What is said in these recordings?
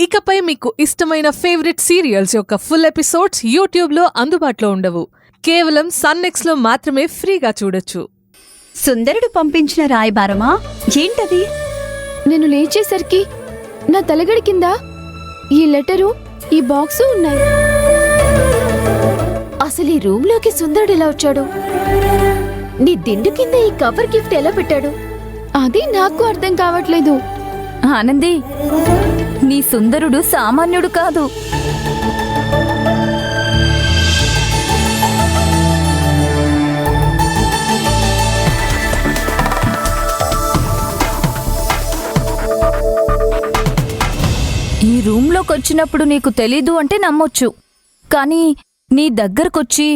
ఇకపై మీకు ఇష్టమైన ఫేవరెట్ సీరియల్స్ యొక్క ఫుల్ ఎపిసోడ్స్ యూట్యూబ్లో అందుబాటులో ఉండవు. కేవలం సన్నెక్స్లో మాత్రమే ఫ్రీగా చూడొచ్చు. సుందరుడు పంపించిన రాయబారమా? ఏంటది? నేను లేచేసరికి నా తలగడి కింద ఈ లెటరు, ఈ బాక్సు ఉన్నాయి. అసలు ఈ రూమ్లోకి సుందరుడు ఎలా వచ్చాడు? నీ దిండు కింద ఈ కవర్ గిఫ్ట్ ఎలా పెట్టాడు? అది నాకు అర్థం కావట్లేదు. ఆనంది, నీ సుందరుడు సామాన్యుడు కాదు. ఈ రూంలోకొచ్చినప్పుడు నీకు తెలీదు అంటే నమ్మొచ్చు, కానీ నీ దగ్గరకొచ్చి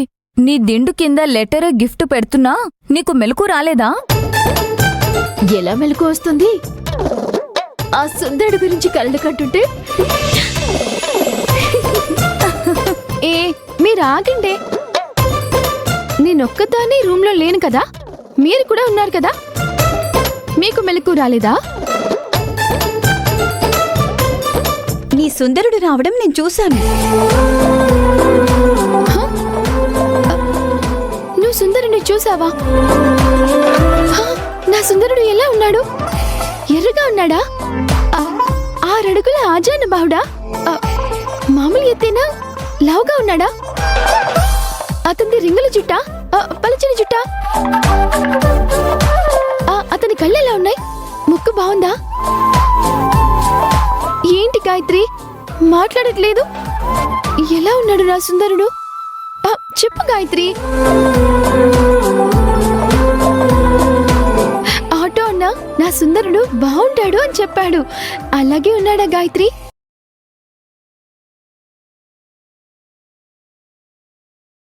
నీ దిండు కింద లెటర్ గిఫ్ట్ పెడుతున్నా నీకు మెలకు రాలేదా? ఎలా మెలకు వస్తుంది? ఆ సుందరుడు గురించి కలలు కంటుంటే. ఏ మీరు ఆగండి, నేనొక్కదాన్ని రూమ్లో లేను కదా, మీరు కూడా ఉన్నారు కదా, మీకు మెలకు రాలేదా? నీ సుందరుడు రావడం నేను చూశాను. నువ్వు సుందరుని చూసావా? నా సుందరుడు ఎలా ఉన్నాడు? ఎర్రగా ఉన్నాడా? 6 అడుగుల ఆజాన బాహుడా? మామూలు ఎత్తేనా? లావుగా ఉన్నాడా? అతని రింగుల జుట్టా? పలచని జుట్టా? అతని కళ్ళు ఎలా ఉన్నాయి? ముక్కు బాగుందా? ఏంటి గాయత్రి మాట్లాడట్లేదు? ఎలా ఉన్నాడు నా సుందరుడు? చెప్పు గాయత్రి. ఆటో అన్నా నా సుందరుడు బాగుంటాడు అని చెప్పాడు. అలాగే ఉన్నాడా గాయత్రి?